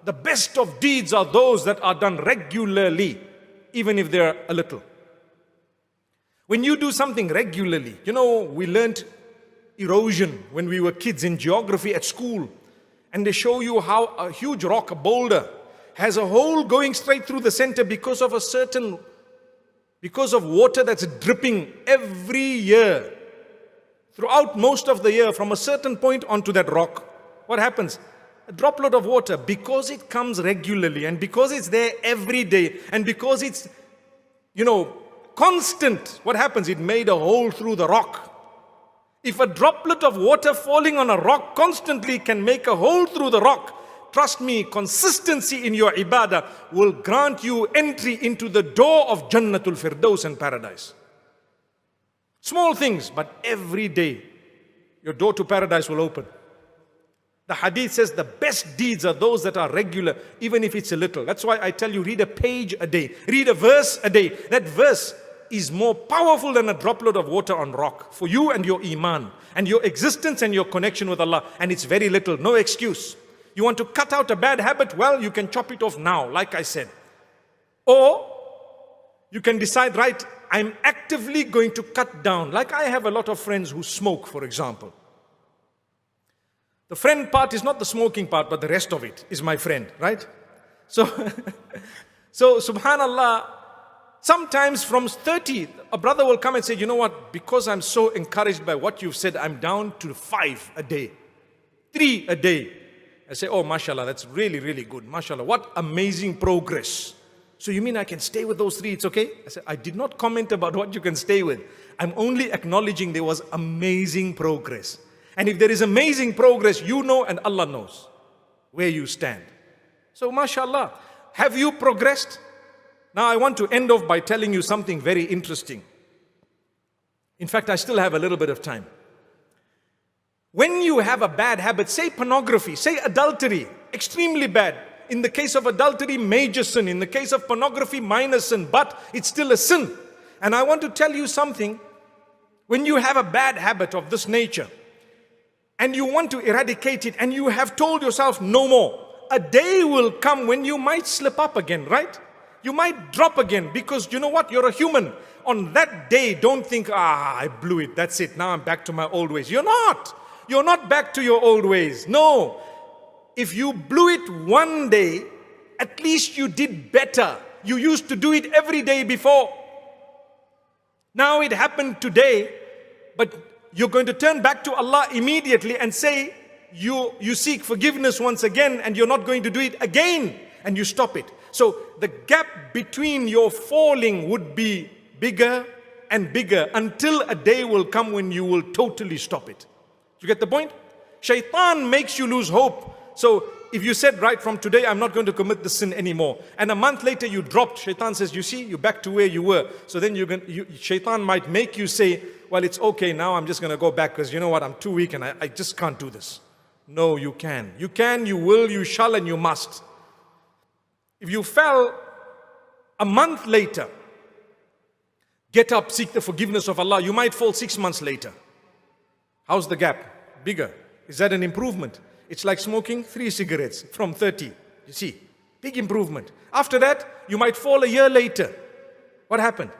The best of deeds are those that are done regularly, even if they're a little. When you do something regularly, we learned erosion when we were kids in geography at school. And they show you how a huge rock, a boulder, has a hole going straight through the center because of water that's dripping every year. Throughout most of the year, from a certain point onto that rock, what happens? A droplet of water, because it comes regularly and because it's there every day and because it's, constant, what happens? It made a hole through the rock. If a droplet of water falling on a rock constantly can make a hole through the rock, trust me, consistency in your ibadah will grant you entry into the door of Jannatul Firdaus and paradise. Small things, but every day your door to paradise will open. The hadith says the best deeds are those that are regular, even if it's a little. That's why I tell you, read a page a day, read a verse a day. That verse is more powerful than a droplet of water on rock for you and your iman and your existence and your connection with Allah. And it's very little, no excuse. You want to cut out a bad habit? Well, you can chop it off now, like I said. Or you can decide, right, I'm actively going to cut down. Like I have a lot of friends who smoke, for example. The friend part is not the smoking part, but the rest of it is my friend, right? So subhanallah, sometimes from 30, a brother will come and say, you know what, because I'm so encouraged by what you've said, I'm down to 5 a day, 3 a day. I say, oh, mashallah, that's really, really good. Mashallah, what amazing progress. So you mean I can stay with those 3, it's okay? I said, I did not comment about what you can stay with. I'm only acknowledging there was amazing progress. And if there is amazing progress, you know and Allah knows where you stand. So mashallah, have you progressed? Now I want to end off by telling you something very interesting. In fact, I still have a little bit of time. When you have a bad habit, say pornography, say adultery, extremely bad. In the case of adultery, major sin. In the case of pornography, minor sin, but it's still a sin. And I want to tell you something. When you have a bad habit of this nature, and you want to eradicate it, and you have told yourself no more, a day will come when you might slip up again, right? You might drop again, because you know what? You're a human. On that day, don't think, I blew it, that's it, now I'm back to my old ways. You're not. You're not back to your old ways. No. If you blew it one day, at least you did better. You used to do it every day before. Now it happened today, but you're going to turn back to Allah immediately and say, you seek forgiveness once again, and you're not going to do it again, and you stop it. So the gap between your falling would be bigger and bigger until a day will come when you will totally stop it. You get the point? Shaitan makes you lose hope. So if you said, right, from today I'm not going to commit the sin anymore, and a month later you dropped, Shaitan says, you see, you're back to where you were. So then Shaitan might make you say, well, it's okay, now I'm just going to go back because you know what, I'm too weak and I just can't do this. No, you can. You can, you will, you shall, and you must. If you fell a month later, get up, seek the forgiveness of Allah. You might fall 6 months later. How's the gap? Bigger. Is that an improvement? It's like smoking 3 cigarettes from 30. You see, big improvement. After that, you might fall a year later. What happened?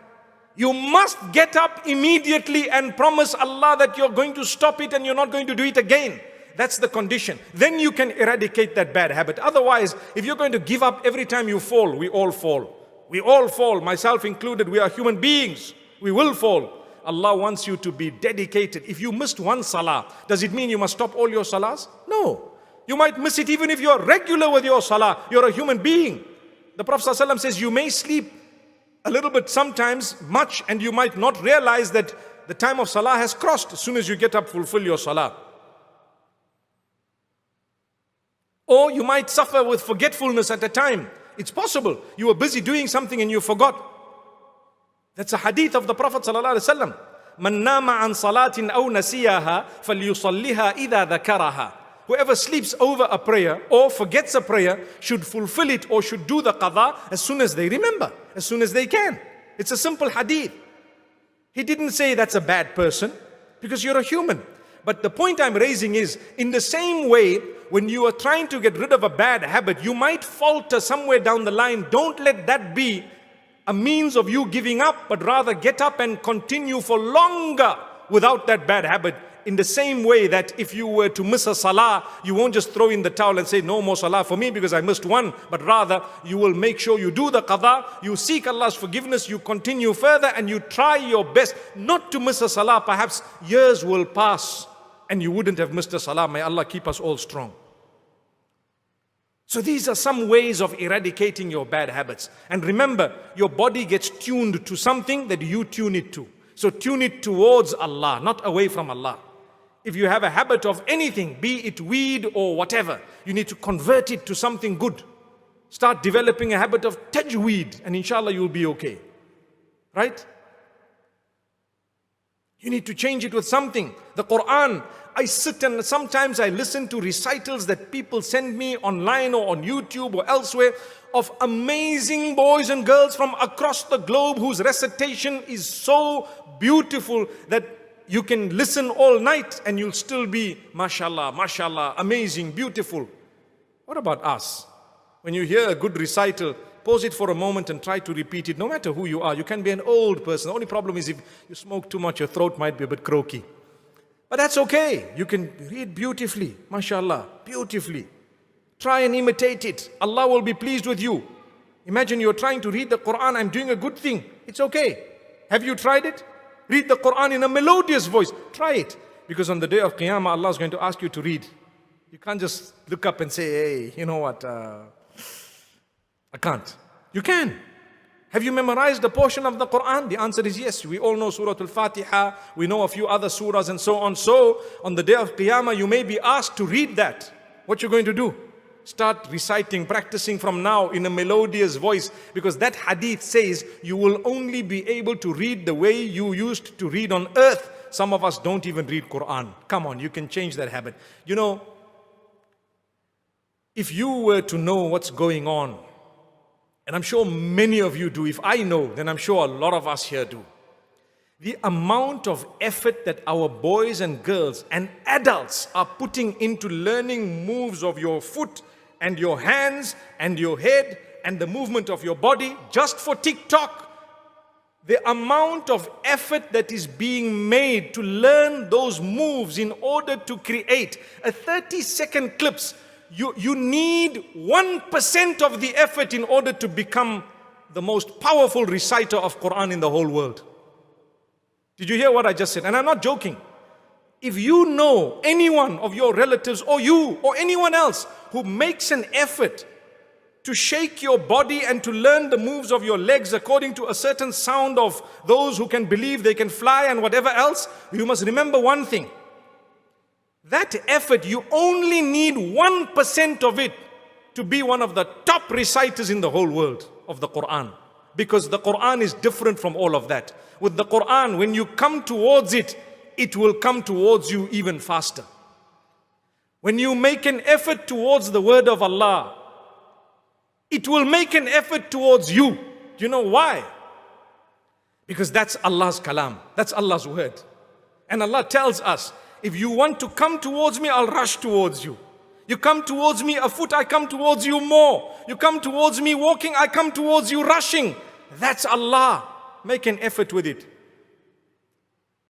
You must get up immediately and promise Allah that you're going to stop it and you're not going to do it again. That's the condition. Then you can eradicate that bad habit. Otherwise, if you're going to give up every time you fall, we all fall. We all fall, myself included. We are human beings. We will fall. Allah wants you to be dedicated. If you missed one salah, does it mean you must stop all your salahs? No. You might miss it even if you're regular with your salah. You're a human being. The Prophet ﷺ says you may sleep a little bit sometimes, much, and you might not realize that the time of salah has crossed. As soon as you get up, fulfill your salah. Or you might suffer with forgetfulness at a time. It's possible. You were busy doing something and you forgot. That's a hadith of the Prophet ﷺ. مَنْ نَامَ عَنْ صَلَاةٍ أَوْ نَسِيَهَا فَلْيُصَلِّهَا إِذَا ذَكَرَهَا. Whoever sleeps over a prayer or forgets a prayer should fulfill it or should do the qadha as soon as they remember, as soon as they can. It's a simple hadith. He didn't say that's a bad person, because you're a human. But the point I'm raising is, in the same way, when you are trying to get rid of a bad habit, you might falter somewhere down the line. Don't let that be a means of you giving up, but rather get up and continue for longer without that bad habit. In the same way that if you were to miss a salah, you won't just throw in the towel and say, no more salah for me because I missed one. But rather, you will make sure you do the qadha, you seek Allah's forgiveness, you continue further and you try your best not to miss a salah. Perhaps years will pass and you wouldn't have missed a salah. May Allah keep us all strong. So these are some ways of eradicating your bad habits. And remember, your body gets tuned to something that you tune it to. So tune it towards Allah, not away from Allah. If you have a habit of anything, be it weed or whatever, you need to convert it to something good. Start developing a habit of tajweed and inshallah you'll be okay. Right? You need to change it with something. The Quran, I sit and sometimes I listen to recitals that people send me online or on YouTube or elsewhere of amazing boys and girls from across the globe whose recitation is so beautiful that you can listen all night and you'll still be, mashallah, mashallah, amazing, beautiful. What about us? When you hear a good recital, pause it for a moment and try to repeat it, no matter who you are. You can be an old person. The only problem is if you smoke too much, your throat might be a bit croaky. But that's okay. You can read beautifully, mashallah, beautifully. Try and imitate it. Allah will be pleased with you. Imagine you're trying to read the Quran, I'm doing a good thing. It's okay. Have you tried it? Read the Quran in a melodious voice. Try it. Because on the day of Qiyamah, Allah is going to ask you to read. You can't just look up and say, hey, you know what, I can't. You can. Have you memorized a portion of the Quran? The answer is yes. We all know Surah Al-Fatiha. We know a few other surahs and so on. So, on the day of Qiyamah, you may be asked to read that. What you're going to do? Start reciting, practicing from now in a melodious voice, because that hadith says you will only be able to read the way you used to read on earth. Some of us don't even read Quran. Come on, you can change that habit. You know, if you were to know what's going on, and I'm sure many of you do, if I know, then I'm sure a lot of us here do. The amount of effort that our boys and girls and adults are putting into learning moves of your foot and your hands and your head and the movement of your body just for TikTok. The amount of effort that is being made to learn those moves in order to create a 30-second clips. You need 1% of the effort in order to become the most powerful reciter of Quran in the whole world. Did you hear what I just said? And I'm not joking. If you know anyone of your relatives or you or anyone else who makes an effort to shake your body and to learn the moves of your legs according to a certain sound of those who can believe they can fly and whatever else, you must remember one thing. That effort, you only need 1% of it to be one of the top reciters in the whole world of the Quran. Because the Quran is different from all of that. With the Quran, when you come towards it, it will come towards you even faster. When you make an effort towards the word of Allah, it will make an effort towards you. Do you know why? Because that's Allah's kalam. That's Allah's word. And Allah tells us, if you want to come towards me, I'll rush towards you. You come towards me afoot, I come towards you more. You come towards me walking, I come towards you rushing. That's Allah. Make an effort with it.